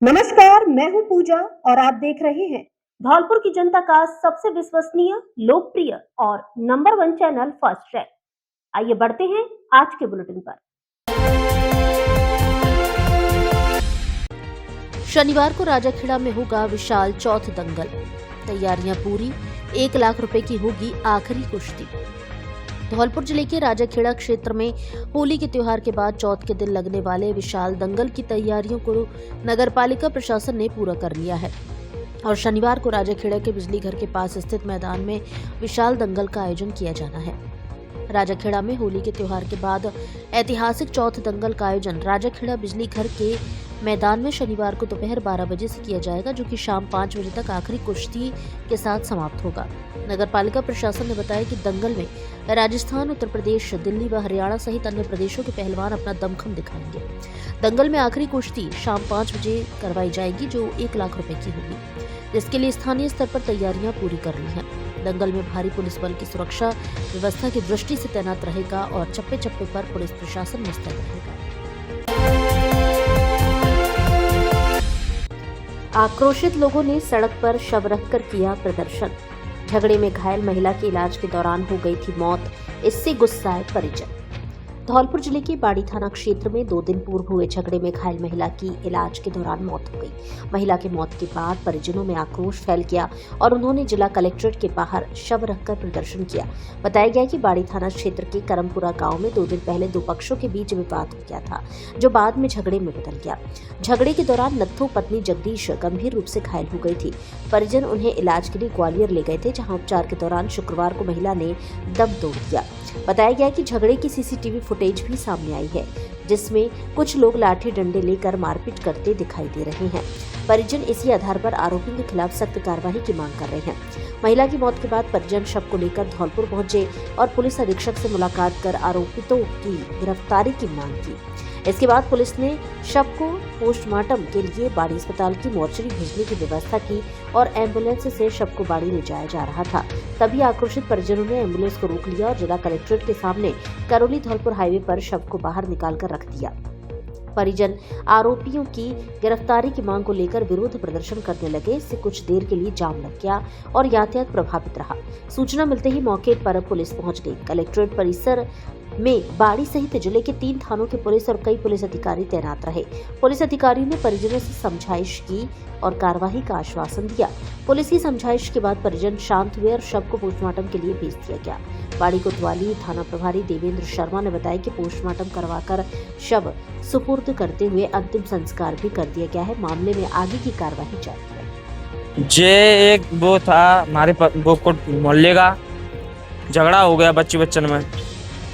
नमस्कार, मैं हूं पूजा और आप देख रहे हैं धौलपुर की जनता का सबसे विश्वसनीय, लोकप्रिय और नंबर 1 चैनल फर्स्ट चेक। आइए बढ़ते हैं आज के बुलेटिन पर। शनिवार को राजाखेड़ा में होगा विशाल चौथ दंगल। तैयारियां पूरी, 1 लाख रुपए की होगी आखिरी कुश्ती। धौलपुर जिले के राजाखेड़ा क्षेत्र में होली के त्योहार के बाद चौथ के दिन लगने वाले विशाल दंगल की तैयारियों को नगरपालिका प्रशासन ने पूरा कर लिया है और शनिवार को राजाखेड़ा के बिजली घर के पास स्थित मैदान में विशाल दंगल का आयोजन किया जाना है। राजाखेड़ा में होली के त्योहार के बाद ऐतिहासिक चौथ दंगल का आयोजन राजाखेड़ा बिजली घर के मैदान में शनिवार को दोपहर 12 बजे से किया जाएगा, जो कि शाम 5 बजे तक आखिरी कुश्ती के साथ समाप्त होगा। नगरपालिका प्रशासन ने बताया कि दंगल में राजस्थान, उत्तर प्रदेश, दिल्ली व हरियाणा सहित अन्य प्रदेशों के पहलवान अपना दमखम दिखाएंगे। दंगल में आखिरी कुश्ती शाम 5 बजे करवाई जाएगी, जो 1 लाख रुपए की होगी, जिसके लिए स्थानीय स्तर पर तैयारियां पूरी कर ली हैं। दंगल में भारी पुलिस बल की सुरक्षा व्यवस्था की दृष्टि से तैनात रहेगा और चप्पे चप्पे पर पुलिस प्रशासन मुस्तैद रहेगा। आक्रोशित लोगों ने सड़क पर शव रखकर किया प्रदर्शन। झगड़े में घायल महिला की इलाज के दौरान हो गई थी मौत, इससे गुस्साए परिजन। धौलपुर जिले के बाड़ी थाना क्षेत्र में 2 दिन पूर्व हुए झगड़े में घायल महिला की इलाज के दौरान मौत हो गई। महिला की मौत के बाद परिजनों में आक्रोश फैल गया और उन्होंने जिला कलेक्ट्रेट के बाहर शव रखकर प्रदर्शन किया। बताया गया कि बाड़ी थाना क्षेत्र के करमपुरा गांव में 2 दिन पहले 2 पक्षों के बीच विवाद हो गया था, जो बाद में झगड़े में बदल गया। झगड़े के दौरान नत्थू पत्नी जगदीश गंभीर रूप से घायल हो गई थी। परिजन उन्हें इलाज के लिए ग्वालियर ले गए थे, जहाँ उपचार के दौरान शुक्रवार को महिला ने दम तोड़ दिया। बताया गया कि झगड़े की सीसीटीवी फुटेज भी सामने आई है, जिसमें कुछ लोग लाठी डंडे लेकर मारपीट करते दिखाई दे रहे हैं। परिजन इसी आधार पर आरोपियों के खिलाफ सख्त कार्रवाई की मांग कर रहे हैं। महिला की मौत के बाद परिजन शव को लेकर धौलपुर पहुंचे और पुलिस अधीक्षक से मुलाकात कर आरोपितों की गिरफ्तारी की मांग की। इसके बाद पुलिस ने शव को पोस्टमार्टम के लिए बाड़ी अस्पताल की मोर्चरी भेजने की व्यवस्था की और एम्बुलेंस से शव को बाड़ी ले जाया जा रहा था। तभी आक्रोशित परिजनों ने एम्बुलेंस को रोक लिया और जिला कलेक्ट्रेट के सामने करौली धौलपुर हाईवे पर शव को बाहर निकालकर रख दिया। परिजन आरोपियों की गिरफ्तारी की मांग को लेकर विरोध प्रदर्शन करने लगे। इससे कुछ देर के लिए जाम लग गया और यातायात प्रभावित रहा। सूचना मिलते ही मौके पर पुलिस पहुंच गई। कलेक्ट्रेट परिसर में बाड़ी सहित जिले के 3 थानों के पुलिस और कई पुलिस अधिकारी तैनात रहे। पुलिस अधिकारियों ने परिजनों से समझाइश की और कार्रवाई का आश्वासन दिया। पुलिस की समझाइश के बाद परिजन शांत हुए और शव को पोस्टमार्टम के लिए भेज दिया गया। बाड़ी कोतवाली थाना प्रभारी देवेंद्र शर्मा ने बताया कि पोस्टमार्टम करवाकर शव सुपुर्द करते हुए अंतिम संस्कार भी कर दिया गया है। मामले में आगे की कार्रवाई जारी है। एक वो था हमारे मोहल्ले का झगड़ा हो गया बच्चन में।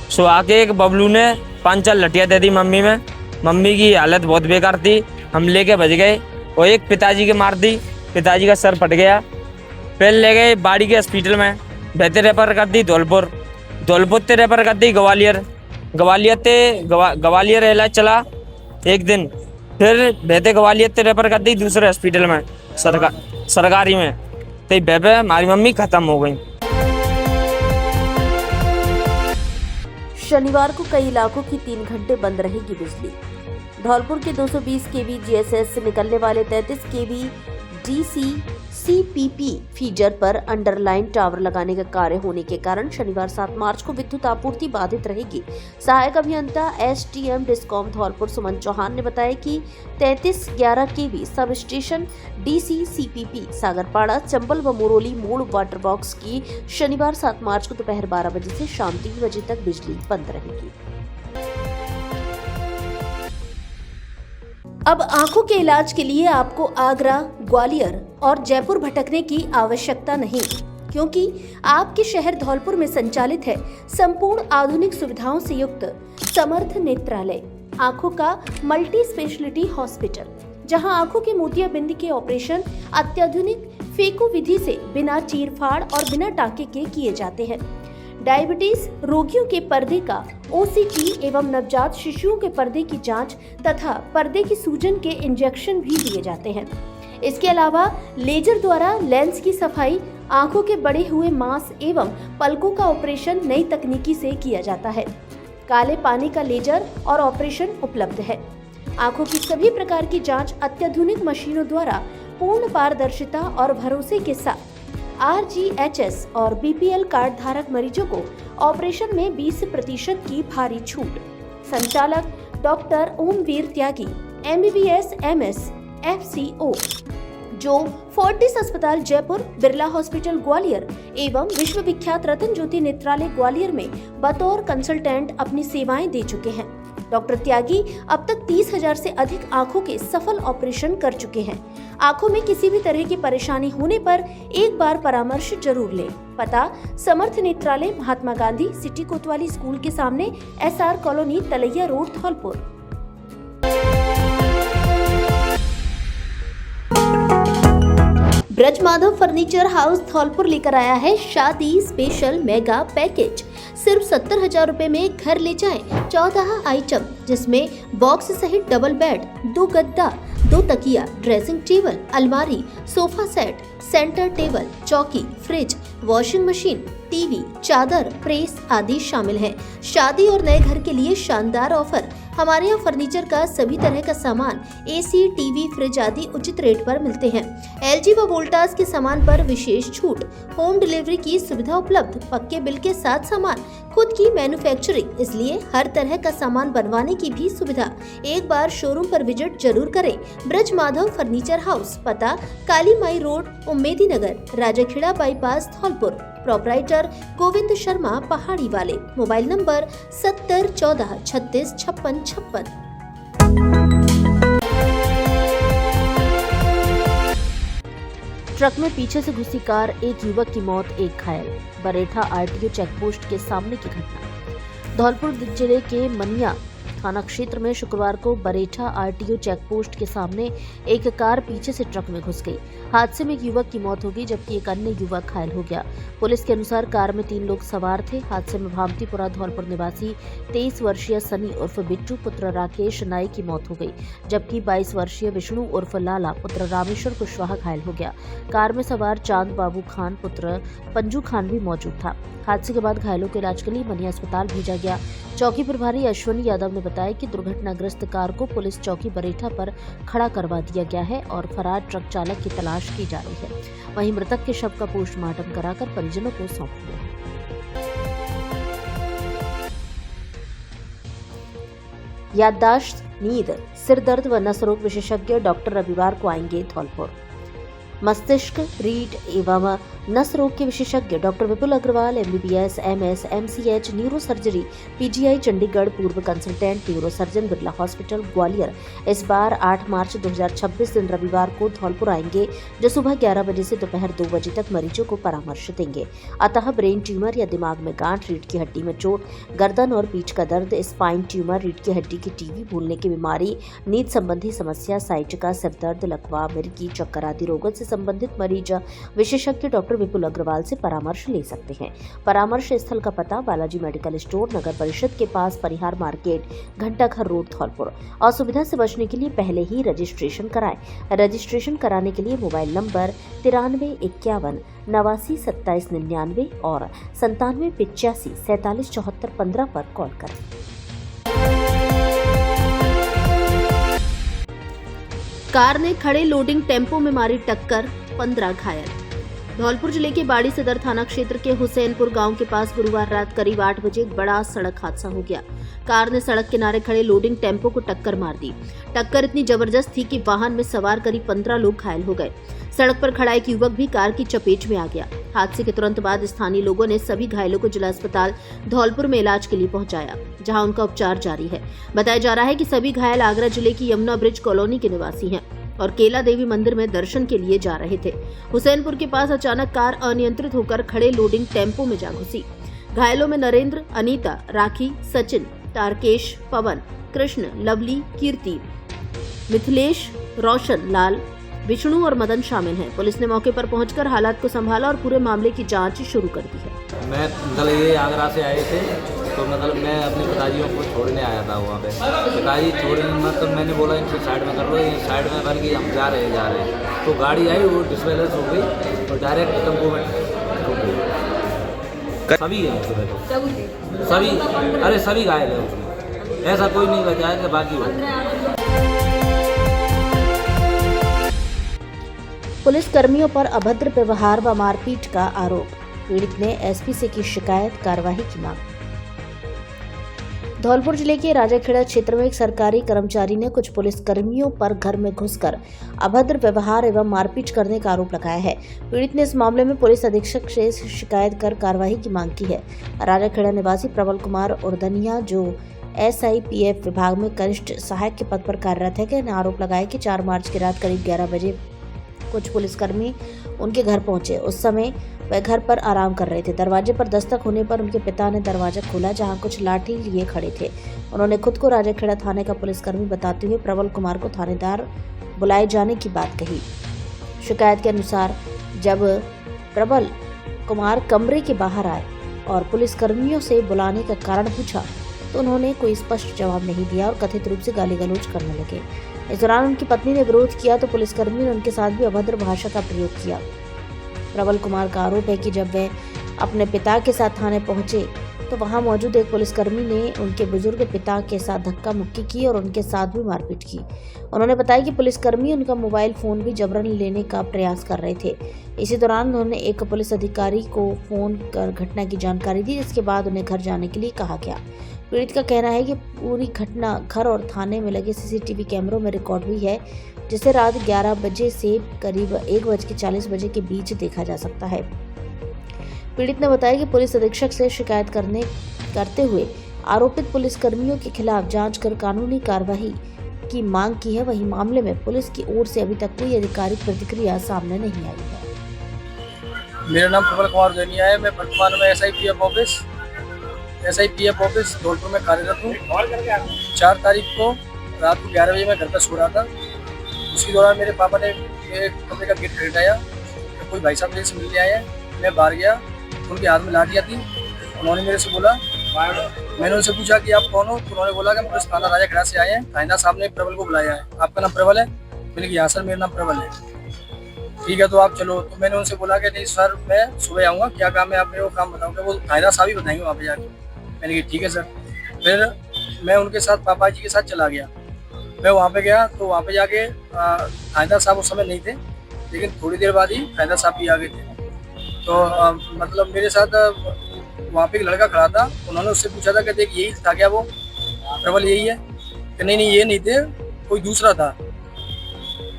सो आके एक बबलू ने 5-4 लठियाँ दे दी मम्मी में। मम्मी की हालत बहुत बेकार थी, हम लेके बच गए और एक पिताजी के मार दी। पिताजी का सर फट गया। फिर ले गए बाड़ी के हॉस्पिटल में, बेहतर रेफर कर दी धौलपुर ते रेफर कर दी ग्वालियर इलाज चला एक दिन। फिर बेहतर ग्वालियर ते रेफर कर दी दूसरे हॉस्पिटल में सरकारी में। तो बेबे हमारी मम्मी खत्म हो गई। शनिवार को कई इलाकों की 3 घंटे बंद रहेगी बिजली। धौलपुर के 220 केवी जीएसएस से निकलने वाले 33 केवी डीसी सीपीपी फीडर पर अंडरलाइन टावर लगाने का कार्य होने के कारण शनिवार 7 मार्च को विद्युत आपूर्ति बाधित रहेगी। सहायक अभियंता एसटीएम डिस्कॉम धौलपुर सुमन चौहान ने बताया कि 3311 KV sub station DC CPP Sagarpada, Chambal व मोरोली मूल वाटर बॉक्स की शनिवार 7 मार्च को दोपहर 12 बजे से शाम 3 बजे तक बिजली बंद रहेगी। अब आंखों के इलाज के लिए आपको आगरा, ग्वालियर और जयपुर भटकने की आवश्यकता नहीं, क्योंकि आपके शहर धौलपुर में संचालित है संपूर्ण आधुनिक सुविधाओं से युक्त समर्थ नेत्रालय, आंखों का मल्टी स्पेशलिटी हॉस्पिटल, जहां आंखों के मोतियाबिंद के ऑपरेशन अत्याधुनिक फेको विधि से बिना चीरफाड़ और बिना टाके के किए जाते हैं। डायबिटीज रोगियों के पर्दे का ओसीटी एवं नवजात शिशुओं के पर्दे की जांच तथा पर्दे की सूजन के इंजेक्शन भी दिए जाते हैं। इसके अलावा लेजर द्वारा लेंस की सफाई, आंखों के बढ़े हुए मांस एवं पलकों का ऑपरेशन नई तकनीकी से किया जाता है। काले पानी का लेजर और ऑपरेशन उपलब्ध है। आंखों की सभी प्रकार की जांच अत्याधुनिक मशीनों द्वारा पूर्ण पारदर्शिता और भरोसे के साथ RGHS और BPL कार्ड धारक मरीजों को ऑपरेशन में 20% की भारी छूट। संचालक डॉक्टर ओमवीर त्यागी, MBBS MS FCO, जो फोर्टिस अस्पताल जयपुर, बिरला हॉस्पिटल ग्वालियर एवं विश्व विख्यात रतन ज्योति नेत्रालय ग्वालियर में बतौर कंसल्टेंट अपनी सेवाएं दे चुके हैं। डॉक्टर त्यागी अब तक 30,000 से अधिक आंखों के सफल ऑपरेशन कर चुके हैं। आंखों में किसी भी तरह की परेशानी होने पर एक बार परामर्श जरूर लें। पता: समर्थ नेत्रालय, महात्मा गांधी सिटी कोतवाली स्कूल के सामने, SR colony, Talaiya road, Dholpur. Braj Madhav furniture house Dholpur लेकर आया है शादी स्पेशल मेगा पैकेज। सिर्फ 70,000 रुपए में घर ले जाएं 14 आइटम, जिसमें बॉक्स सहित डबल बेड, 2 गद्दा, 2 तकिया, ड्रेसिंग टेबल, अलमारी, सोफा सेट, सेंटर टेबल, चौकी, फ्रिज, वॉशिंग मशीन, टीवी, चादर, प्रेस आदि शामिल है। शादी और नए घर के लिए शानदार ऑफर। हमारे यहाँ फर्नीचर का सभी तरह का सामान, AC, टीवी, फ्रिज आदि उचित रेट पर मिलते हैं। LG व वोल्टास के सामान पर विशेष छूट, होम डिलीवरी की सुविधा उपलब्ध, पक्के बिल के साथ सामान, खुद की मैन्युफैक्चरिंग, इसलिए हर तरह का सामान बनवाने की भी सुविधा। एक बार शोरूम पर विजिट जरूर करें। ब्रज माधव फर्नीचर हाउस, पता: काली माई रोड, उम्मेदी नगर, राजाखेड़ा बाईपास, धौलपुर। प्रोपराइटर गोविंद शर्मा, पहाड़ी वाले। Mobile number 70 14 36 56 56। ट्रक में पीछे से घुसी कार, एक युवक की मौत, एक घायल। बरेठा RTO चेकपोस्ट के सामने की घटना। धौलपुर जिले के मनिया थाना क्षेत्र में शुक्रवार को बरेठा RTO चेकपोस्ट के सामने एक कार पीछे से ट्रक में घुस गई। हादसे में एक युवक की मौत हो गई, जबकि एक अन्य युवक घायल हो गया। पुलिस के अनुसार कार में 3 लोग सवार थे। हादसे में भामतीपुरा धौलपुर निवासी 23 वर्षीय सनी उर्फ बिट्टू पुत्र राकेश नाई की मौत हो गई, जबकि 22 वर्षीय विष्णु उर्फ लाला पुत्र रामेश्वर कुशवाहा घायल हो गया। कार में सवार चांद बाबू खान पुत्र पंजू खान भी मौजूद था। हादसे के बाद घायलों के इलाज के लिए मनिया अस्पताल भेजा गया। चौकी प्रभारी अश्वनी यादव ने बताया कि दुर्घटनाग्रस्त कार को पुलिस चौकी बरेठा पर खड़ा करवा दिया गया है और फरार ट्रक चालक की तलाश की जा रही है। वहीं मृतक के शव का पोस्टमार्टम कराकर परिजनों को सौंप दिया है। याददाश्त, नींद, सिर दर्द व नस रोग विशेषज्ञ डॉक्टर रविवार को आएंगे धौलपुर। मस्तिष्क, रीढ़ एवं नस रोग के विशेषज्ञ doctor Vipul Agrawal, MBBS MS MCH neuro surgery, PGI Chandigarh, पूर्व consultant neuro surgeon, Birla hospital Gwalior, इस बार 8 मार्च 2026 दिन रविवार को धौलपुर आएंगे, जो सुबह 11 बजे से दोपहर 2 बजे तक मरीजों को परामर्श देंगे। अतः ब्रेन ट्यूमर या दिमाग में गांठ, रीढ़ की हड्डी में चोट, गर्दन और पीठ का दर्द, स्पाइन ट्यूमर, रीढ़ की हड्डी की टीवी, भूलने की बीमारी, नींद संबंधी समस्या, साइटिका, सिर दर्द, लकवा, मिर्गी, चक्कर आदि रोगों से संबंधित मरीज विशेषज्ञ डॉक्टर विपुल अग्रवाल से परामर्श ले सकते हैं। परामर्श स्थल का पता: बालाजी मेडिकल स्टोर, नगर परिषद के पास, परिहार मार्केट, घंटाघर रोड, धौलपुर। असुविधा से बचने के लिए पहले ही रजिस्ट्रेशन कराएं। रजिस्ट्रेशन कराने के लिए मोबाइल नंबर 93 51 89 27 99 और 97 85 47 74 15 पर कॉल करें। कार ने खड़े लोडिंग टेम्पो में मारी टक्कर, 15 घायल। धौलपुर जिले के बाड़ी सदर थाना क्षेत्र के हुसैनपुर गांव के पास गुरुवार रात करीब 8 बजे एक बड़ा सड़क हादसा हो गया। कार ने सड़क किनारे खड़े लोडिंग टेम्पो को टक्कर मार दी। टक्कर इतनी जबरदस्त थी कि वाहन में सवार करीब 15 लोग घायल हो गए। सड़क पर खड़ा एक युवक भी कार की चपेट में आ गया। हादसे के तुरंत बाद स्थानीय लोगों ने सभी घायलों को जिला अस्पताल धौलपुर में इलाज के लिए पहुंचाया, जहां उनका उपचार जारी है। बताया जा रहा है कि सभी घायल आगरा जिले की यमुना ब्रिज कॉलोनी के निवासी हैं और केला देवी मंदिर में दर्शन के लिए जा रहे थे। हुसैनपुर के पास अचानक कार अनियंत्रित होकर खड़े लोडिंग टेम्पो में जा घुसी। घायलों में नरेंद्र, अनीता, राखी, सचिन, तारकेश, पवन, कृष्ण, लवली, कीर्ति, मिथिलेश, रोशन लाल, विष्णु और मदन शामिल हैं। पुलिस ने मौके पर पहुंचकर हालात को संभाला और पूरे मामले की जांच शुरू कर दी है। मैं ये आगरा से आए थे, तो मैं अपने पिताजियों को छोड़ने आया था वहाँ पे। पिताजी छोड़ने मैंने बोला इनको साइड में कर लो, ये साइड में करके हम जा रहे हैं। तो गाड़ी आई, वो डिसबैलेंस हो गई और डायरेक्ट टेम्पो में ठुक गई। सभी है उसमें, सभी, अरे सभी घायल है उसमें, ऐसा कोई नहीं बचा है कि बाकी हो। पुलिस कर्मियों पर अभद्र व्यवहार व मारपीट का आरोप, पीड़ित ने एसपी से की शिकायत, कार्रवाई की मांग। धौलपुर जिले के राजाखेड़ा क्षेत्र में एक सरकारी कर्मचारी ने कुछ पुलिस कर्मियों पर घर में घुसकर अभद्र व्यवहार एवं मारपीट करने का आरोप लगाया है। पीड़ित ने इस मामले में पुलिस अधीक्षक से शिकायत कर कार्रवाई की मांग की है। राजाखेड़ा निवासी प्रबल कुमार उर्दनिया, जो SIPF विभाग में कनिष्ठ सहायक के पद पर कार्यरत है, ने आरोप लगाया कि 4 मार्च की रात करीब 11 बजे कुछ पुलिसकर्मी उनके घर पहुंचे। उस समय वह घर पर आराम कर रहे थे। दरवाजे पर दस्तक होने पर उनके पिता ने दरवाजा खोला, जहां कुछ लाठी लिए खड़े थे। उन्होंने खुद को राजाखेड़ा थाने का पुलिसकर्मी बताते हुए प्रबल कुमार को थानेदार बुलाए जाने की बात कही। शिकायत के अनुसार जब प्रबल कुमार कमरे के बाहर आए और पुलिसकर्मियों से बुलाने का कारण पूछा तो उन्होंने कोई स्पष्ट जवाब नहीं दिया और कथित रूप से गाली गलौज करने लगे। इस दौरान उनकी पत्नी ने विरोध किया तो पुलिसकर्मी ने उनके साथ भी अभद्र भाषा का प्रयोग किया। प्रबल कुमार का आरोप है कि जब वे अपने पिता के साथ थाने पहुंचे तो वहां मौजूद एक पुलिसकर्मी ने उनके बुजुर्ग पिता के साथ धक्का मुक्की की और उनके साथ भी मारपीट की। उन्होंने बताया कि पुलिसकर्मी उनका मोबाइल फोन भी जबरन लेने का प्रयास कर रहे थे। इसी दौरान उन्होंने एक पुलिस अधिकारी को फोन कर घटना की जानकारी दी, जिसके बाद उन्हें घर जाने के लिए कहा गया। पीड़ित का कहना है कि पूरी घटना घर और थाने में लगे CCTV कैमरों में रिकॉर्ड हुई है, जिसे रात 11 बजे से करीब 1:40 बजे के बीच देखा जा सकता है। पीड़ित ने बताया कि पुलिस अधीक्षक से शिकायत करते हुए आरोपित पुलिसकर्मियों के खिलाफ जांच कर कानूनी कार्रवाई की मांग की है। वहीं मामले में पुलिस की ओर से अभी तक कोई आधिकारिक प्रतिक्रिया सामने नहीं आई है। मेरा नाम प्रबल कुमार उर्दनिया है। मैं वर्तमान में SIPF ऑफिस धौलपुर में कार्यरत हूँ। 4 तारीख को रात को 11 बजे मैं घर पर सो रहा था। उसी दौरान मेरे पापा ने मेरे कमरे का गेट खटखटाया तो कोई भाई साहब मेरे से मिलने आए हैं। मैं बाहर गया, उनके हाथ में लाठियाँ थी। उन्होंने मेरे से बोला, मैंने उनसे पूछा कि आप कौन हो, तो उन्होंने बोला कि हम पुलिस थाना राजाखेड़ा से आए हैं। थानेदार साहब ने प्रबल को बुलाया है। आपका नाम प्रबल है? मैंने कहा हाँ सर, मेरा नाम प्रबल है। ठीक है, तो आप चलो। तो मैंने उनसे बोला कि नहीं सर, मैं सुबह आऊँगा, क्या काम है आप मेरे को काम बताऊँगा, वो थानेदार साहब ही बताएंगे वहाँ पे जाके। मैंने कहा ठीक है सर। फिर मैं उनके साथ पापा जी के साथ चला गया। मैं वहाँ पे गया तो वहाँ पे जाके थानेदार साहब उस समय नहीं थे, लेकिन थोड़ी देर बाद ही थानेदार साहब भी आ गए थे। तो मतलब मेरे साथ वहाँ पे एक लड़का खड़ा था। उन्होंने उससे पूछा था कि देख यही था क्या वो प्रबल, यही है? कि नहीं ये नहीं थे, कोई दूसरा था।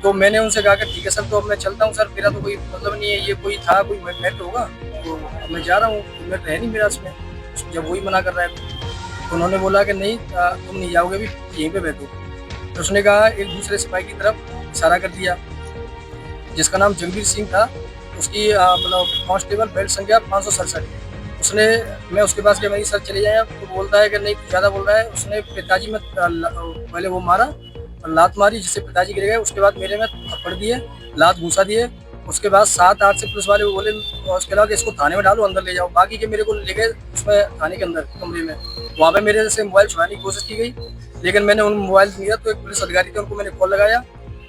तो मैंने उनसे कहा कि ठीक है सर, तो अब मैं चलता हूँ सर, मेरा तो कोई मतलब नहीं है, ये कोई था, कोई मैटर होगा तो मैं जा रहा हूँ, मैटर है नहीं मेरा इसमें, जब वही मना कर रहा है। तो उन्होंने बोला कि नहीं तुम नहीं जाओगे, भी यहीं पे बैठो। तो उसने कहा, एक दूसरे सिपाही की तरफ इशारा कर दिया जिसका नाम जगबीर सिंह था। उसकी मतलब कांस्टेबल बेल्ट संख्या 567। उसने, मैं उसके पास गया, मेरी सर चले जाए, तो बोलता है कि नहीं ज़्यादा बोल रहा है। उसने पिताजी में पहले वो मारा, लात मारी जिससे पिताजी गिर गए। उसके बाद मेरे में थप्पड़ दिए, लात घूसा दिए। उसके बाद 7-8 से पुलिस वाले बोले, उसके अलावा इसको थाने में डालो, अंदर ले जाओ। बाकी के मेरे को ले गए उसमें थाने के अंदर कमरे में। वहाँ पे मेरे से मोबाइल छुड़ाने की कोशिश की गई, लेकिन मैंने उन मोबाइल दिया तो एक पुलिस अधिकारी थे, उनको मैंने कॉल लगाया।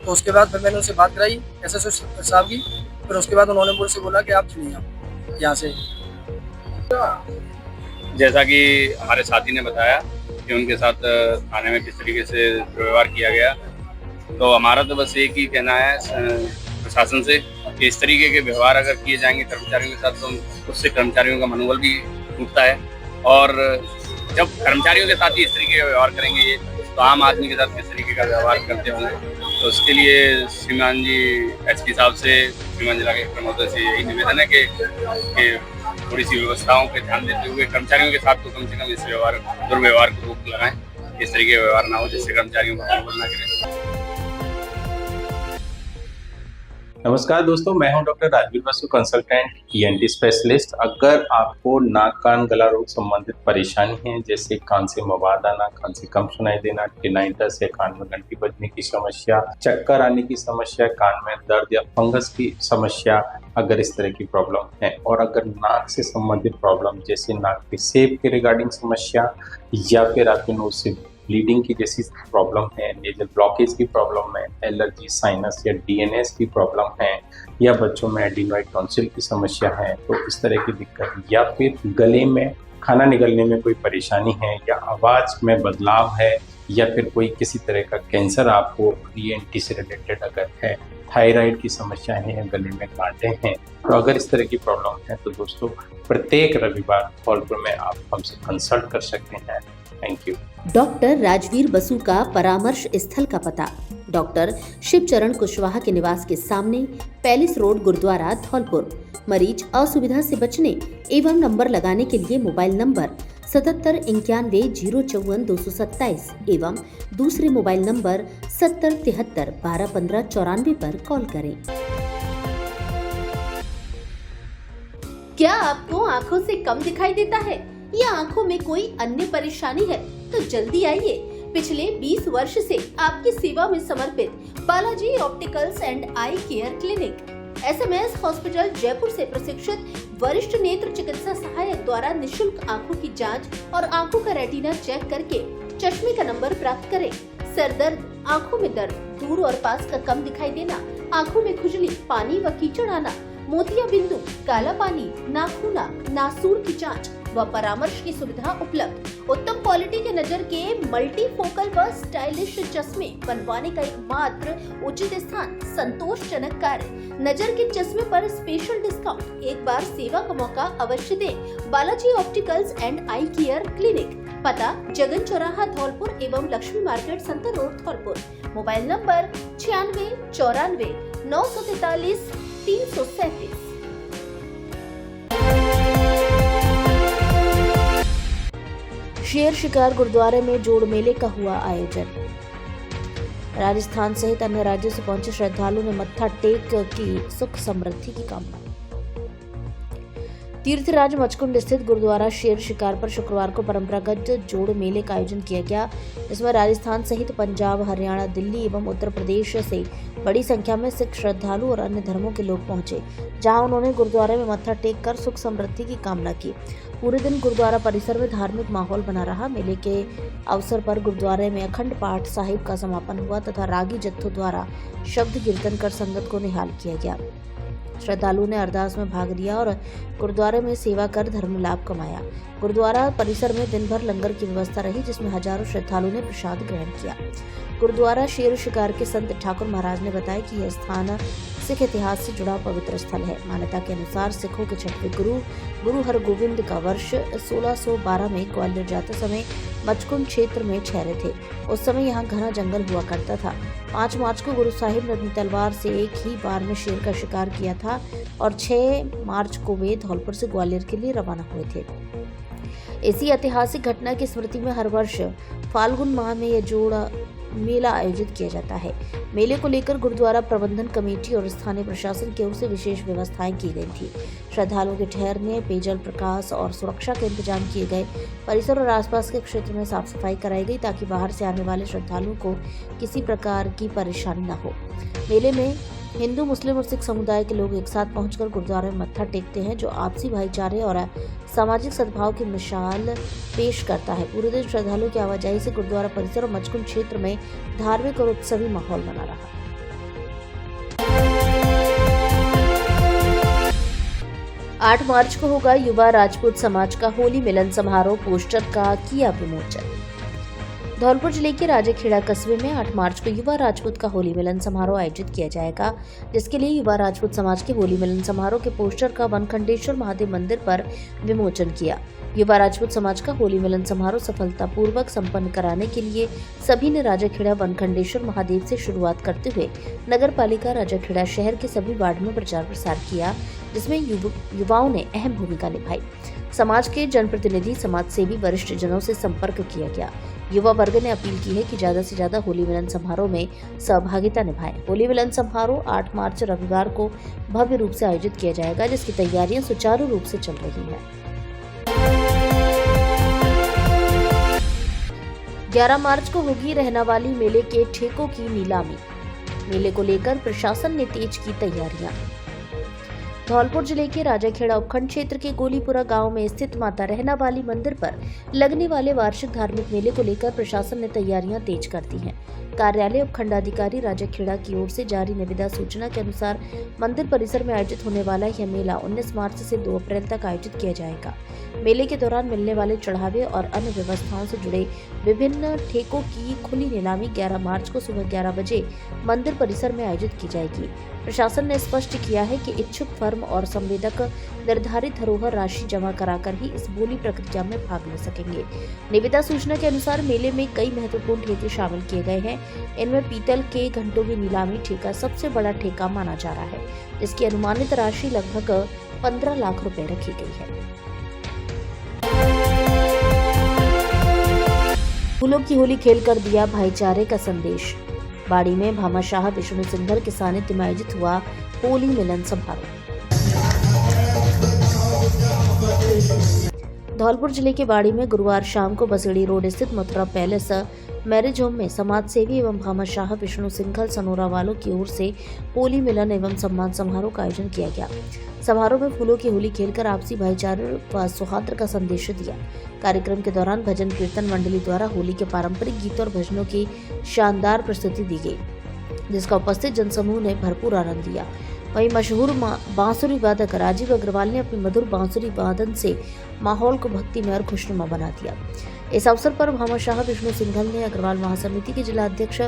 तो उसके बाद फिर मैंने उनसे बात कराई SSO साहब की। फिर उसके बाद उन्होंने मुझसे बोला कि आप चलिए यहाँ से। जैसा कि हमारे साथी ने बताया कि उनके साथ थाने में किस तरीके से व्यवहार किया गया, तो हमारा तो बस एक ही कहना है प्रशासन से कि इस तरीके के व्यवहार अगर किए जाएंगे कर्मचारियों के साथ, तो उससे कर्मचारियों का मनोबल भी टूटता है। और जब कर्मचारियों के साथ ही इस तरीके का व्यवहार करेंगे तो आम आदमी के साथ किस तरीके का व्यवहार करते होंगे। तो उसके लिए श्रीमान जी SP साहब से, श्रीमान जिला के प्रमोटर से यही निवेदन है कि थोड़ी सी व्यवस्थाओं पे ध्यान देते हुए कर्मचारियों के साथ तो कम से कम इस दुर्व्यवहार को रोक लगाएं, इस तरीके का व्यवहार ना हो जिससे कर्मचारियों को मनोबल ना गिरे। नमस्कार दोस्तों, मैं हूं doctor Rajveer Basu, consultant ENT specialist. अगर आपको नाक कान गला रोग संबंधित परेशानी है, जैसे कान से मवाद आना, कान से कम सुनाई देना, टिनाइटस या कान में घंटी बजने की समस्या, चक्कर आने की समस्या, कान में दर्द या फंगस की समस्या, अगर इस तरह की प्रॉब्लम है, और अगर नाक से संबंधित प्रॉब्लम जैसे नाक के शेप के रिगार्डिंग समस्या, या फिर आपके नोज से ब्लीडिंग की जैसी प्रॉब्लम है, नेजल ब्लॉकेज की प्रॉब्लम है, एलर्जी, साइनस या DNS की प्रॉब्लम है, या बच्चों में एडिनोइड टॉन्सिल की समस्या है, तो इस तरह की दिक्कत, या फिर गले में खाना निकलने में कोई परेशानी है, या आवाज़ में बदलाव है, या फिर कोई किसी तरह का कैंसर आपको ENT से रिलेटेड अगर है, थायराइड की समस्याएं हैं, गले में कांटे हैं, तो अगर इस तरह की प्रॉब्लम है तो दोस्तों प्रत्येक रविवार धौलपुर में आप हमसे कंसल्ट कर सकते हैं। Thank you. Doctor Rajveer Basu का परामर्श स्थल का पता डॉक्टर शिवचरण कुशवाहा के निवास के सामने, पैलेस रोड, गुरुद्वारा, धौलपुर। मरीज असुविधा से बचने एवं नंबर लगाने के लिए मोबाइल नंबर 7791044227 एवं दूसरे मोबाइल नंबर 7073121594 पर कॉल करें। क्या आपको आंखों से कम दिखाई देता है या आंखों में कोई अन्य परेशानी है? तो जल्दी आइए। पिछले 20 वर्ष से आपकी सेवा में समर्पित Balaji opticals and eye care clinic SMS hospital Jaipur से प्रशिक्षित वरिष्ठ नेत्र चिकित्सा सहायक द्वारा निशुल्क आंखों की जांच और आंखों का रेटिना चेक करके चश्मे का नंबर प्राप्त करें। सर दर्द, आंखों में दर्द, दूर और पास का कम दिखाई देना, आंखों में खुजली, पानी व कीचड़ आना, मोतिया बिंदु, काला पानी, नाखूना, नासूर की जांच व परामर्श की सुविधा उपलब्ध। उत्तम क्वालिटी के नजर के मल्टी फोकल व स्टाइलिश चश्मे बनवाने का एकमात्र उचित स्थान, संतोषजनक कार्य, नजर के चश्मे पर स्पेशल डिस्काउंट। एक बार सेवा का मौका अवश्य दें। Balaji opticals and eye care clinic, पता जगन चौराहा, धौलपुर एवं Lakshmi market, Santar road, Dholpur. Mobile number 96 94 943 337। शेर शिकार गुरुद्वारे में जोड़ मेले का हुआ आयोजन। राजस्थान सहित अन्य राज्यों से पहुंचे श्रद्धालुओं ने मत्था टेक की सुख समृद्धि की कामना। तीर्थराज मचकुंड स्थित गुरुद्वारा शेर शिकार पर शुक्रवार को परंपरागत जोड़ मेले का आयोजन किया गया, जिसमें राजस्थान सहित पंजाब, हरियाणा, दिल्ली एवं उत्तर प्रदेश से बड़ी संख्या में सिख श्रद्धालु और अन्य धर्मों के लोग पहुंचे, जहां उन्होंने गुरुद्वारे में मत्था टेक कर सुख समृद्धि की कामना की। पूरे दिन गुरुद्वारा परिसर में धार्मिक माहौल बना रहा। मेले के अवसर पर गुरुद्वारे में अखंड पाठ साहिब का समापन हुआ तथा रागी जत्थों द्वारा शब्द कीर्तन कर संगत को निहाल किया गया। श्रद्धालुओं ने अरदास में भाग लिया और गुरुद्वारे में सेवा कर धर्म लाभ कमाया। गुरुद्वारा परिसर में दिन भर लंगर की व्यवस्था रही, जिसमें हजारों श्रद्धालुओं ने प्रसाद ग्रहण किया। गुरुद्वारा शेर शिकार के संत ठाकुर महाराज ने बताया कि यह स्थान सिख इतिहास से जुड़ा पवित्र स्थल है। मान्यता के अनुसार सिखों के छठवें गुरु हरगोविंद का वर्ष 1612 में ग्वालियर जाते समय मचकुंड क्षेत्र में ठहरे थे। उस समय यहाँ घना जंगल हुआ करता था। 5 मार्च को गुरु साहिब ने अपनी तलवार से एक ही बार में शेर का शिकार किया था और 6 मार्च को वे धौलपुर से ग्वालियर के लिए रवाना हुए थे। इसी ऐतिहासिक घटना की स्मृति में हर वर्ष फाल्गुन माह में यह जोड़ मेला आयोजित किया जाता है। मेले को लेकर गुरुद्वारा प्रबंधन कमेटी और स्थानीय प्रशासन की ओर से विशेष व्यवस्थाएं की गई थी। श्रद्धालुओं के ठहरने, पेयजल, प्रकाश और सुरक्षा के इंतजाम किए गए। परिसर और आसपास के क्षेत्र में साफ सफाई कराई गई ताकि बाहर से आने वाले श्रद्धालुओं को किसी प्रकार की परेशानी न हो। मेले में हिंदू, मुस्लिम और सिख समुदाय के लोग एक साथ पहुंचकर गुरुद्वारे में मत्था टेकते हैं, जो आपसी भाईचारे और सामाजिक सद्भाव की मिसाल पेश करता है। पूरे दिन श्रद्धालुओं की आवाजाही से गुरुद्वारा परिसर और मचकुंड क्षेत्र में धार्मिक और उत्सवी माहौल बना रहा। 8 मार्च को होगा युवा राजपूत समाज का होली मिलन समारोह, पोस्टर का किया विमोचन। धौलपुर जिले के राजाखेड़ा कस्बे में 8 मार्च को युवा राजपूत का होली मिलन समारोह आयोजित किया जाएगा, जिसके लिए युवा राजपूत समाज के होली मिलन समारोह के पोस्टर का वनखंडेश्वर महादेव मंदिर पर विमोचन किया। युवा राजपूत समाज का होली मिलन समारोह सफलतापूर्वक संपन्न कराने के लिए सभी ने राजाखेड़ा वनखंडेश्वर महादेव से शुरुआत करते हुए नगर पालिका राजाखेड़ा शहर के सभी वार्ड में प्रचार प्रसार किया, जिसमें युवाओं ने अहम भूमिका निभाई। समाज के जनप्रतिनिधि, समाजसेवी, वरिष्ठ जनों से संपर्क किया गया। युवा वर्ग ने अपील की है कि ज्यादा से ज्यादा होली मिलन समारोह में सहभागिता निभाएं। होली मिलन समारोह 8 मार्च रविवार को भव्य रूप से आयोजित किया जाएगा, जिसकी तैयारियां सुचारू रूप से चल रही हैं। 11 मार्च को होगी रहना वाली मेले के ठेकों की नीलामी। मेले को लेकर प्रशासन ने तेज की तैयारियां। धौलपुर जिले के राजाखेड़ा उपखंड क्षेत्र के गोलीपुरा गांव में स्थित माता रहना वाली मंदिर पर लगने वाले वार्षिक धार्मिक मेले को लेकर प्रशासन ने तैयारियां तेज कर दी हैं। कार्यालय उपखंडाधिकारी राजा खेड़ा की ओर से जारी निविदा सूचना के अनुसार मंदिर परिसर में आयोजित होने वाला यह मेला 19 मार्च से 2 अप्रैल तक आयोजित किया जाएगा। मेले के दौरान मिलने वाले चढ़ावे और अन्य व्यवस्थाओं से जुड़े विभिन्न ठेकों की खुली नीलामी 11 मार्च को सुबह 11 बजे मंदिर परिसर में आयोजित की जाएगी। प्रशासन ने स्पष्ट किया है कि इच्छुक फर्म और संवेदक निर्धारित धरोहर राशि जमा कराकर ही इस बोली प्रक्रिया में भाग ले सकेंगे। निविदा सूचना के अनुसार मेले में कई महत्वपूर्ण ठेके शामिल किए गए हैं। इनमें पीतल के घंटों की नीलामी ठेका सबसे बड़ा ठेका माना जा रहा है, जिसकी अनुमानित राशि लगभग 15 लाख रुपए रखी गई है। फूलों की होली खेलकर दिया भाईचारे का संदेश। बाड़ी में भामाशाह विष्णु सिंघल के सानिध्य में आयोजित हुआ होली मिलन समारोह। धौलपुर जिले के बाड़ी में गुरुवार शाम को बसेड़ी रोड स्थित मथुरा पैलेस मैरिज होम में समाज सेवी एवं भामाशाह विष्णु सिंघल सनोरा वालों की ओर से होली मिलन एवं सम्मान समारोह का आयोजन किया गया। समारोह में फूलों की होली खेलकर आपसी भाईचारे व सौहार्द का संदेश दिया। कार्यक्रम के दौरान भजन कीर्तन मंडली द्वारा होली के पारंपरिक गीतों और भजनों की शानदार प्रस्तुति दी गई, जिसका उपस्थित जनसमूह ने भरपूर आनंद लिया। वहीं मशहूर बांसुरी वादक राजीव अग्रवाल ने अपनी मधुर बांसुरी वादन से माहौल को भक्तिमय और खुशनुमा बना दिया। इस अवसर पर भामाशाह विष्णु सिंघल ने अग्रवाल महासमिति के जिला अध्यक्ष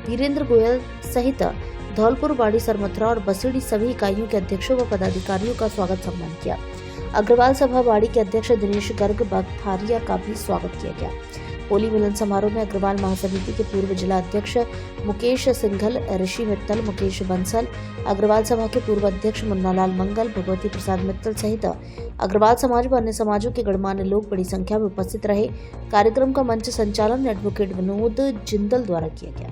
वीरेंद्र गोयल सहित धौलपुर, बाड़ी, सरमथुरा और बसेड़ी सभी इकाइयों के अध्यक्षों व पदाधिकारियों का स्वागत सम्मान किया। अग्रवाल सभा बाड़ी के अध्यक्ष दिनेश गर्ग बगथारिया का भी स्वागत किया गया। होली मिलन समारोह में अग्रवाल महासमिति के पूर्व जिला अध्यक्ष मुकेश सिंघल, ऋषि मित्तल, मुकेश बंसल, अग्रवाल सभा के पूर्व अध्यक्ष मुन्नालाल मंगल, भगवती प्रसाद मित्तल सहित अग्रवाल समाज व अन्य समाजों के गणमान्य लोग बड़ी संख्या में उपस्थित रहे। कार्यक्रम का मंच संचालन एडवोकेट विनोद जिंदल द्वारा किया गया।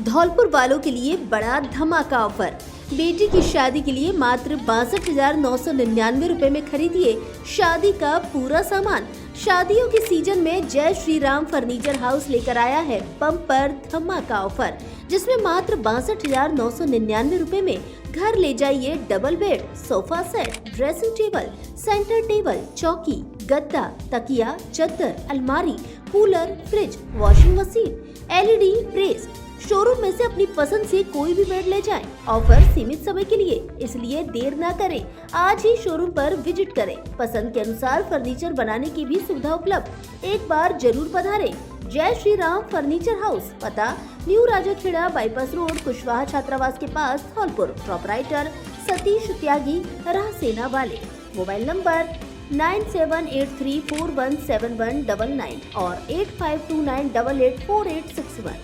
धौलपुर वालों के लिए बड़ा धमाका ऑफर। बेटी की शादी के लिए मात्र 62,999 रुपए में खरीदिए शादी का पूरा सामान। शादियों के सीजन में जय श्री राम फर्नीचर हाउस लेकर आया है बम्पर धमाका ऑफर, जिसमें मात्र 62,999 रुपए में घर ले जाइए double bed, sofa set, dressing table, centre table, चौकी, गद्दा, तकिया, चद्दर, अलमारी, cooler, fridge, washing machine, LED press. Showroom में से अपनी पसंद से कोई भी बेड ले जाएं। ऑफर सीमित समय के लिए, इसलिए देर ना करें, आज ही शोरूम पर विजिट करें। पसंद के अनुसार फर्नीचर बनाने की भी सुविधा उपलब्ध। एक बार जरूर पधारें। जय श्री राम फर्नीचर हाउस, पता न्यू राजा खेड़ा बाईपास रोड, कुशवाहा छात्रावास के पास, धौलपुर। प्रोपराइटर सतीश त्यागी, राह सेना वाले। मोबाइल नंबर 9783417199 और 8529884861।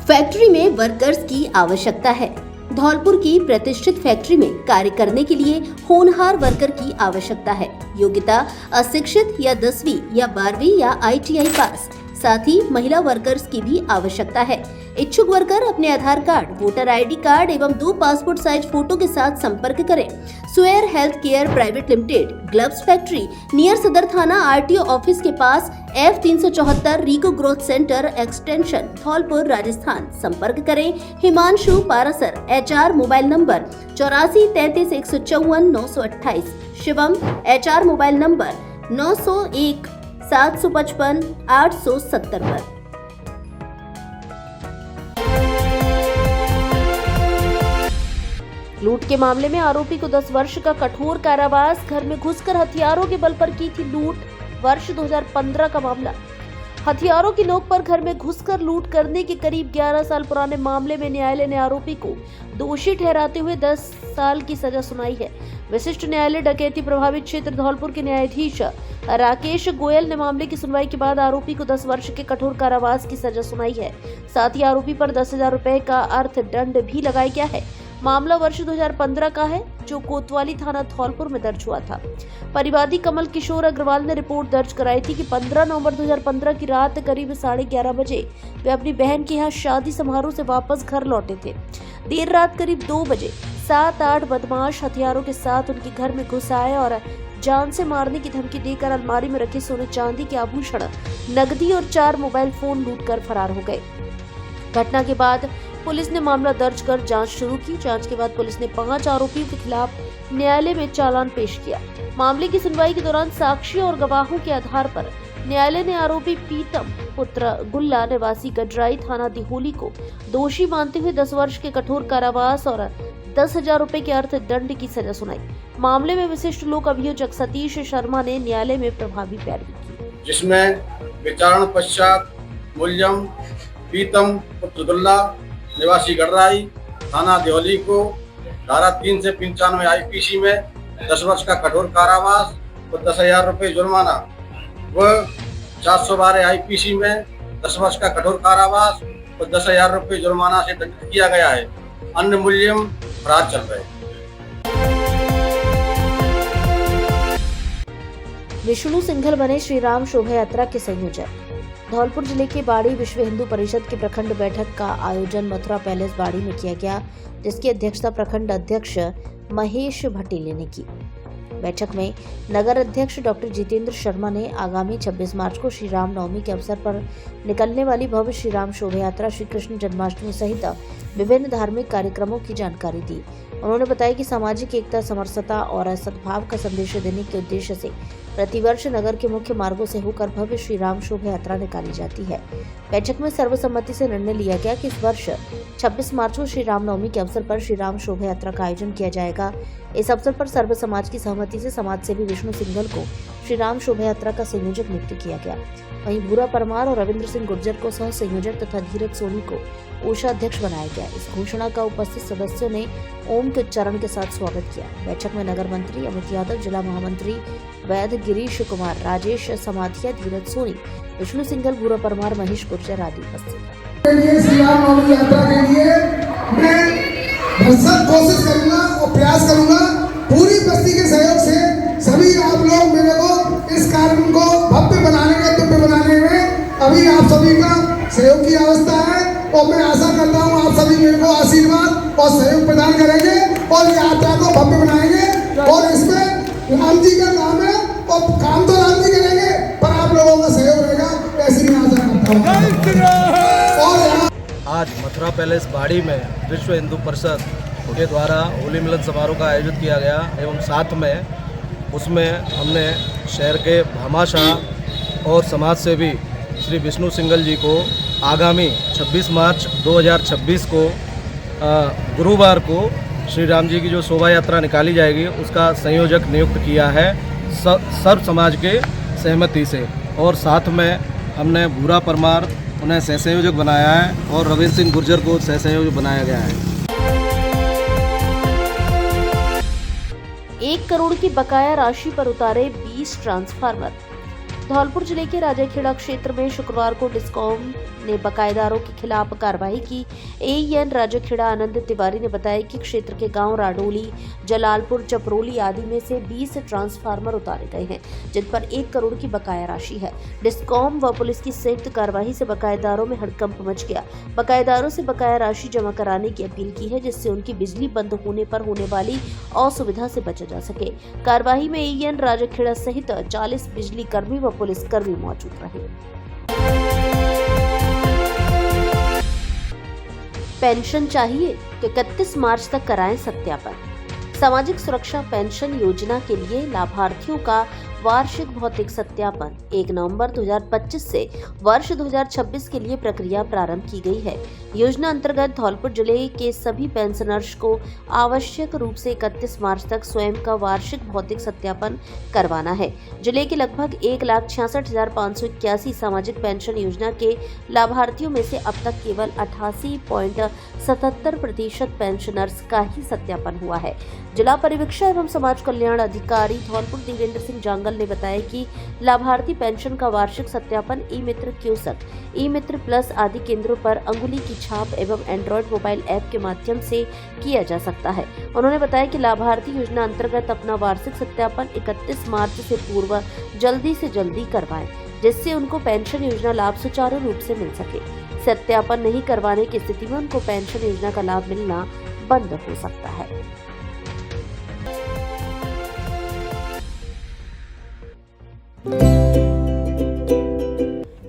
फैक्ट्री में वर्कर्स की आवश्यकता है। धौलपुर की प्रतिष्ठित फैक्ट्री में कार्य करने के लिए होनहार वर्कर की आवश्यकता है। योग्यता अशिक्षित या 10वीं या 12वीं या ITI पास। साथ ही महिला वर्कर्स की भी आवश्यकता है। इच्छुक वर्कर अपने Aadhaar card, voter ID card एवं 2 पासपोर्ट साइज फोटो के साथ संपर्क करें। Square health care private limited, gloves factory, near Sadar थाना, RTO ऑफिस के पास, F374 RIICO growth centre extension, Dholpur, Rajasthan. संपर्क करें Himanshu Parashar, HR mobile number 8433154928, Shivam HR mobile number 901-755-870 पर। लूट के मामले में आरोपी को 10 वर्ष का कठोर कारावास। घर में घुसकर हथियारों के बल पर की थी लूट। वर्ष 2015 का मामला। हथियारों की नोक पर घर में घुसकर लूट करने के करीब 11 साल पुराने मामले में न्यायालय ने आरोपी को दोषी ठहराते हुए 10 साल की सजा सुनाई है। विशिष्ट न्यायालय डकैती प्रभावित क्षेत्र धौलपुर के न्यायाधीश राकेश गोयल ने मामले की सुनवाई के बाद आरोपी को 10 वर्ष के कठोर कारावास की सजा सुनाई है। साथ ही आरोपी पर 10,000 रुपए का अर्थदंड भी लगाया गया है। मामला वर्ष 2015 का है, जो कोतवाली थाना धौलपुर में दर्ज हुआ था। परिवादी कमल किशोर अग्रवाल ने रिपोर्ट दर्ज कराई थी कि 15 नवंबर 2015 की रात करीब 11:30 बजे वे अपनी बहन के यहाँ शादी समारोह से वापस घर लौटे थे। देर रात करीब 2 बजे 7-8 बदमाश हथियारों के साथ उनके घर में घुस आए और जान से मारने की धमकी देकर अलमारी में रखे सोने चांदी के आभूषण, नकदी और 4 मोबाइल फोन लूटकर फरार हो गए। घटना के बाद पुलिस ने मामला दर्ज कर जांच शुरू की। जांच के बाद पुलिस ने 5 आरोपियों के खिलाफ न्यायालय में चालान पेश किया। मामले की सुनवाई के दौरान साक्ष्यों और गवाहों के आधार पर न्यायालय ने आरोपी पीतम पुत्र गुल्ला निवासी गडराई थाना दिहोली को दोषी मानते हुए 10 वर्ष के कठोर कारावास और 10,000 रुपए के अर्थदंड की सजा सुनाई। मामले में विशिष्ट लोक अभियोजक सतीश शर्मा ने न्यायालय में प्रभावी पैरवी की, जिसमें विचारण पश्चात मुलजम पीतम पुत्र गुल्ला निवासी गडराई थाना दिहोली को धारा 3 से 95 IPC में 10 वर्ष का कठोर कारावास और 10,000 रुपए जुर्माना व 412 IPC में 10 वर्ष का कठोर कारावास और 10,000 रुपए जुर्माना से दंडित किया गया है। अन्य मुलजिम फरार चल रहे। विष्णु सिंघल बने श्री राम शोभा यात्रा के संयोजक। धौलपुर जिले के बाड़ी विश्व हिंदू परिषद की प्रखंड बैठक का आयोजन मथुरा पैलेस बाड़ी में किया गया, जिसकी अध्यक्षता प्रखंड अध्यक्ष महेश भटीले ने की। बैठक में नगर अध्यक्ष डॉक्टर जितेंद्र शर्मा ने आगामी 26 मार्च को श्री राम नवमी के अवसर पर निकलने वाली भव्य श्री राम शोभा यात्रा, श्री कृष्ण जन्माष्टमी सहित विभिन्न धार्मिक कार्यक्रमों की जानकारी दी। उन्होंने बताया कि सामाजिक एकता, समरसता और सद्भाव का संदेश देने के उद्देश्य से प्रतिवर्ष नगर के मुख्य मार्गों से होकर भव्य श्री राम शोभा यात्रा निकाली जाती है। बैठक में सर्वसम्मति से निर्णय लिया गया कि इस वर्ष 26 मार्च को श्री राम नवमी के अवसर पर श्री राम शोभा यात्रा का आयोजन किया जाएगा। इस अवसर पर सर्व समाज की सहमति से समाज सेवी विष्णु सिंघल को श्री राम शोभा यात्रा का संयोजक नियुक्त किया गया। वहीं भूरा परमार और रविंद्र सिंह गुर्जर को सह संयोजक तथा धीरज सोनी को कोषाध्यक्ष बनाया गया। इस घोषणा का उपस्थित सदस्यों ने ओम के उच्चारण के साथ स्वागत किया। बैठक में नगर मंत्री अमित यादव, जिला महामंत्री वैद्य गिरीश कुमार, राजेश समाधिया, धीरज सोनी, विष्णु सिंघल, भूरा परमार, महेश गुर्जर आदि उपस्थित। यात्रा के लिए मैं भरसक कोशिश करूंगा और प्रयास करूंगा पूरी बस्ती के सहयोग से। सभी आप लोग मेरे को इस कार्यक्रम को भव्य बनाने में, दिव्य बनाने में अभी आप सभी का सहयोग की आवश्यकता है और मैं आशा करता हूँ आप सभी मेरे को आशीर्वाद और सहयोग प्रदान करेंगे और यात्रा को भव्य बनाएंगे। और इसमें राम जी का काम है और काम तो राम जी करेंगे, पर आप लोगों का सहयोग रहेगा, ऐसी मैं आशा करता हूँ। और आज मथुरा पैलेस बाड़ी में विश्व हिंदू परिषद के द्वारा होली मिलन समारोह का आयोजित किया गया एवं साथ में उसमें हमने शहर के भामाशाह और समाज सेवी श्री विष्णु सिंघल जी को आगामी 26 मार्च 2026 को गुरुवार को श्री राम जी की जो शोभा यात्रा निकाली जाएगी उसका संयोजक नियुक्त किया है सर्व समाज के सहमति से। और साथ में हमने भूरा परमार उन्हें सह संयोजक बनाया है और रविंद्र सिंह गुर्जर को सह संयोजक बनाया गया है। 1 करोड़ की बकाया राशि पर उतारे 20 ट्रांसफार्मर। धौलपुर जिले के राजाखेड़ा क्षेत्र में शुक्रवार को डिस्कॉम ने बकायेदारों के खिलाफ कार्रवाई की। AEN राजाखेड़ा आनंद तिवारी ने बताया कि क्षेत्र के गांव राडोली, जलालपुर, चपरोली आदि में से 20 ट्रांसफार्मर उतारे गए हैं, जिन पर 1 करोड़ की बकाया राशि है। डिस्कॉम व पुलिस की संयुक्त कार्रवाई से बकायेदारों में हड़कंप मच गया। बकायेदारों से बकाया राशि जमा कराने की अपील की है, जिससे उनकी बिजली बंद होने पर होने वाली असुविधा से बचा जा सके। कार्रवाई में AEN राजाखेड़ा सहित 40 बिजली कर्मी व पुलिस कर्मी मौजूद रहे। पेंशन चाहिए तो 31 मार्च तक कराएं सत्यापन। सामाजिक सुरक्षा पेंशन योजना के लिए लाभार्थियों का वार्षिक भौतिक सत्यापन 1 नवंबर 2025 से वर्ष 2026 के लिए प्रक्रिया प्रारंभ की गई है। योजना अंतर्गत धौलपुर जिले के सभी पेंशनर्स को आवश्यक रूप से 31 मार्च तक स्वयं का वार्षिक भौतिक सत्यापन करवाना है। जिले के लगभग 1,66,581 सामाजिक पेंशन योजना के लाभार्थियों में से अब तक केवल 88.77% पेंशनर्स का ही सत्यापन हुआ है। जिला परिवीक्षा एवं समाज कल्याण अधिकारी धौलपुर देवेंद्र सिंह जांगल ने बताया कि लाभार्थी पेंशन का वार्षिक सत्यापन ई-मित्र क्यूसक, ई-मित्र प्लस आदि केंद्रों पर अंगुली की छाप एवं एंड्रॉइड मोबाइल ऐप के माध्यम से किया जा सकता है। उन्होंने बताया कि लाभार्थी योजना अंतर्गत अपना वार्षिक सत्यापन 31 मार्च से पूर्व जल्दी से जल्दी करवाएं, जिससे उनको पेंशन योजना लाभ सुचारू रूप से मिल सके। सत्यापन नहीं करवाने की स्थिति में उनको पेंशन योजना का लाभ मिलना बंद हो सकता है।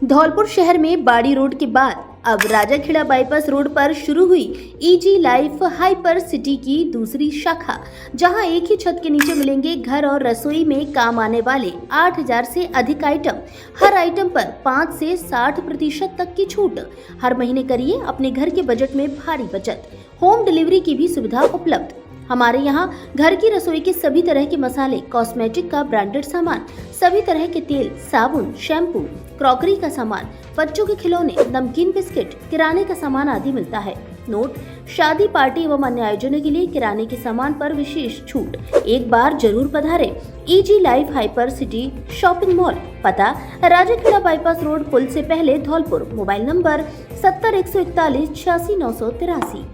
धौलपुर शहर में बाड़ी रोड के बाद अब राजाखेड़ा बाईपास रोड पर शुरू हुई ईजी लाइफ हाइपर सिटी की दूसरी शाखा, जहां एक ही छत के नीचे मिलेंगे घर और रसोई में काम आने वाले 8000 से अधिक आइटम। हर आइटम पर 5 से 60% तक की छूट। हर महीने करिए अपने घर के बजट में भारी बचत। होम डिलीवरी की भी सुविधा उपलब्ध। हमारे यहाँ घर की रसोई के सभी तरह के मसाले, कॉस्मेटिक का ब्रांडेड सामान, सभी तरह के तेल, साबुन, शैम्पू, क्रॉकरी का सामान, बच्चों के खिलौने, नमकीन, बिस्किट, किराने का सामान आदि मिलता है। नोट: शादी, पार्टी एवं अन्य आयोजनों के लिए किराने के सामान पर विशेष छूट। एक बार जरूर पधारें easy life hyper city shopping mall. पता: राजाखेड़ा बाईपास रोड, पुल से पहले, धौलपुर। Mobile number 70 141 86 983।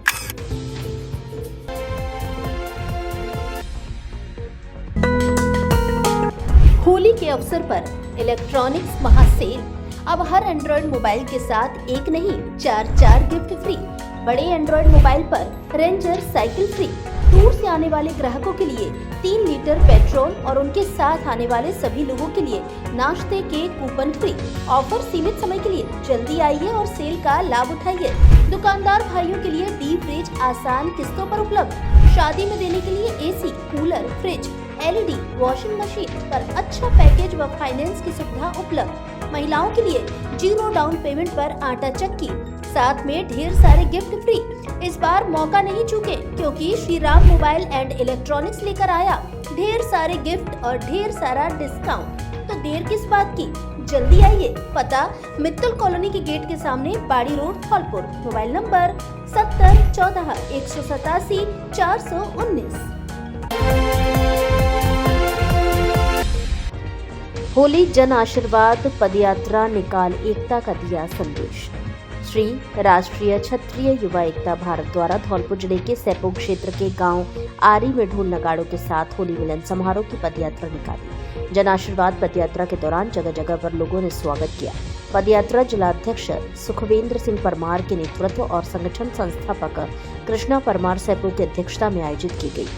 होली के अवसर पर इलेक्ट्रॉनिक्स महासेल। अब हर एंड्रॉइड मोबाइल के साथ एक नहीं 4 गिफ्ट फ्री। बड़े एंड्रॉइड मोबाइल पर रेंजर साइकिल फ्री। दूर से आने वाले ग्राहकों के लिए 3 लीटर पेट्रोल और उनके साथ आने वाले सभी लोगों के लिए नाश्ते के कूपन फ्री। ऑफर सीमित समय के लिए। जल्दी आइए और सेल का लाभ उठाइए। दुकानदार भाइयों के लिए डीप फ्रिज आसान किस्तों पर उपलब्ध। शादी में देने के लिए AC, cooler, fridge, LED, washing machine पर अच्छा पैकेज व फाइनेंस की सुविधा उपलब्ध। महिलाओं के लिए 0 डाउन पेमेंट पर आटा चक्की, साथ में ढेर सारे गिफ्ट फ्री। इस बार मौका नहीं चूके, क्योंकि Shri Ram mobile and electronics लेकर आया ढेर सारे गिफ्ट और ढेर सारा डिस्काउंट। तो देर किस बात की, जल्दी आइए। पता: मित्तल कॉलोनी के गेट के सामने, बाड़ी road, Dholpur. Mobile number 70 14 187 419। Holi Jan Ashirwad पदयात्रा निकाल एकता का दिया संदेश। श्री राष्ट्रीय क्षत्रिय युवा एकता भारत द्वारा धौलपुर जिले के सैपो क्षेत्र के गांव आरी में ढोल नगाड़ों के साथ होली मिलन समारोह की पदयात्रा निकाली। जन आशीर्वाद पदयात्रा के दौरान जगह जगह पर लोगों ने स्वागत किया। पदयात्रा जिलाध्यक्ष सुखवेंद्र सिंह परमार के नेतृत्व और संगठन संस्थापक कृष्णा परमार सैपो की अध्यक्षता में आयोजित की गई।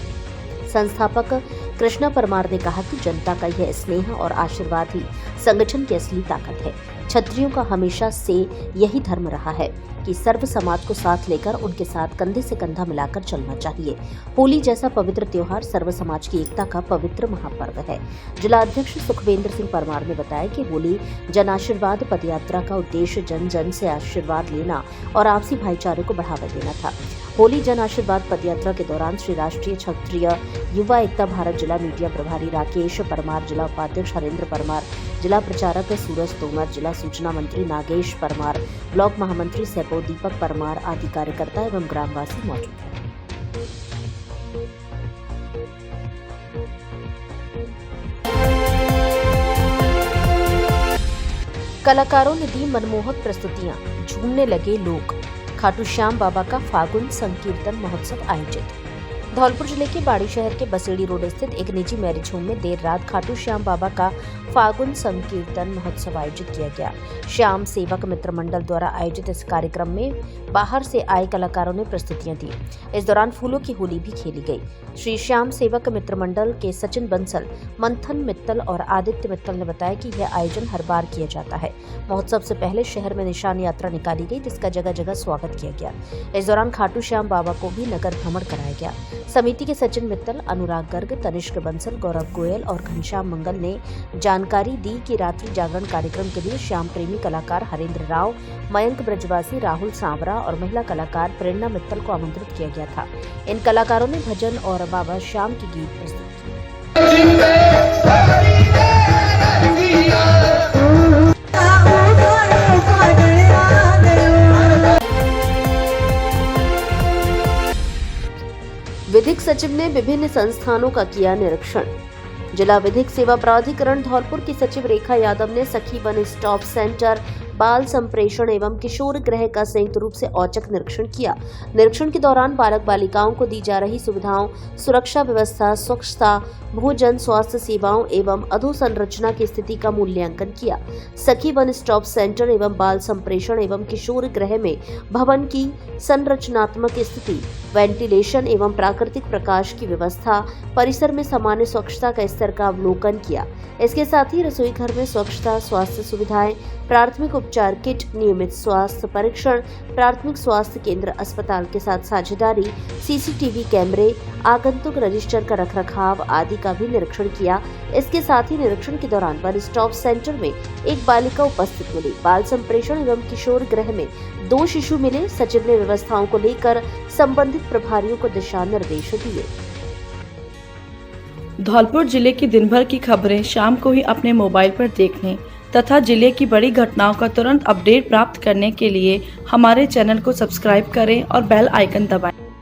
संस्थापक कृष्णा परमार ने कहा कि जनता का यह स्नेह और आशीर्वाद ही संगठन की असली ताकत है। क्षत्रियों का हमेशा से यही धर्म रहा है कि सर्व समाज को साथ लेकर उनके साथ कंधे से कंधा मिलाकर चलना चाहिए। होली जैसा पवित्र त्योहार सर्व समाज की एकता का पवित्र महापर्व है। जिलाध्यक्ष सुखवेंद्र सिंह परमार ने बताया कि होली जन आशीर्वाद पदयात्रा का उद्देश्य जन जन से आशीर्वाद लेना और आपसी भाईचारे को बढ़ावा देना था। होली जन आशीर्वाद पदयात्रा के दौरान श्री राष्ट्रीय क्षत्रिय युवा एकता भारत जिला मीडिया प्रभारी राकेश परमार, जिला उपाध्यक्ष हरेंद्र परमार, जिला प्रचारक सूरज तोमर, जिला सूचना मंत्री नागेश परमार, ब्लॉक महामंत्री सैपो दीपक परमार आदि कार्यकर्ता एवं ग्रामवासी मौजूद हैं। कलाकारों ने दी मनमोहक प्रस्तुतियां, झूमने लगे लोग। खाटू श्याम बाबा का फागुन संकीर्तन महोत्सव आयोजित। धौलपुर जिले के बाड़ी शहर के बसेड़ी रोड स्थित एक निजी मैरिज होम में देर रात खाटू श्याम बाबा का फागुन संकीर्तन महोत्सव आयोजित किया गया। श्याम सेवक मित्र मंडल द्वारा आयोजित इस कार्यक्रम में बाहर से आए कलाकारों ने प्रस्तुतियां दी। इस दौरान फूलों की होली भी खेली गई। श्री श्याम सेवक मित्र मंडल के सचिन बंसल, मंथन मित्तल और आदित्य मित्तल ने बताया कि यह आयोजन हर बार किया जाता है। महोत्सव से पहले शहर में निशान यात्रा निकाली गई, जिसका जगह जगह स्वागत किया गया। इस दौरान खाटू श्याम बाबा को भी नगर भ्रमण कराया गया। समिति के सचिन मित्तल, अनुराग गर्ग, तनिष्क बंसल, गौरव गोयल और घनश्याम मंगल ने जानकारी दी कि रात्रि जागरण कार्यक्रम के लिए श्याम प्रेमी कलाकार हरेंद्र राव, मयंक ब्रजवासी, राहुल सांवरा और महिला कलाकार प्रेरणा मित्तल को आमंत्रित किया गया था। इन कलाकारों ने भजन और बाबा श्याम के गीत प्रस्तुत किए। विधिक सचिव ने विभिन्न संस्थानों का किया निरीक्षण। जिला विधिक सेवा प्राधिकरण धौलपुर की सचिव रेखा यादव ने सखी वन स्टॉप सेंटर, बाल संप्रेषण एवं किशोर गृह का संयुक्त रूप से औचक निरीक्षण किया। निरीक्षण के दौरान बालक बालिकाओं को दी जा रही सुविधाओं, सुरक्षा व्यवस्था, स्वच्छता, भोजन, स्वास्थ्य सेवाओं एवं अधोसंरचना की स्थिति का मूल्यांकन किया। सखी वन स्टॉप सेंटर एवं बाल संप्रेषण एवं किशोर गृह में भवन की संरचनात्मक स्थिति, वेंटिलेशन एवं प्राकृतिक प्रकाश की व्यवस्था, परिसर में सामान्य स्वच्छता का स्तर का अवलोकन किया। इसके साथ ही रसोई घर में स्वच्छता, स्वास्थ्य सुविधाएं, प्राथमिक उपचार किट, नियमित स्वास्थ्य परीक्षण, प्राथमिक स्वास्थ्य केंद्र अस्पताल के साथ साझेदारी, सीसीटीवी कैमरे, आगंतुक रजिस्टर का रखरखाव आदि का भी निरीक्षण किया। इसके साथ ही निरीक्षण के दौरान वन स्टॉप सेंटर में एक बालिका उपस्थित मिली। बाल संप्रेषण एवं किशोर गृह में 2 शिशु मिले। सचिव ने व्यवस्थाओं को लेकर संबंधित प्रभारियों को दिशा निर्देश दिए। धौलपुर जिले की दिन भर की खबरें शाम को ही अपने मोबाइल पर देखने तथा जिले की बड़ी घटनाओं का तुरंत अपडेट प्राप्त करने के लिए हमारे चैनल को सब्सक्राइब करें और बेल आइकन दबाएं।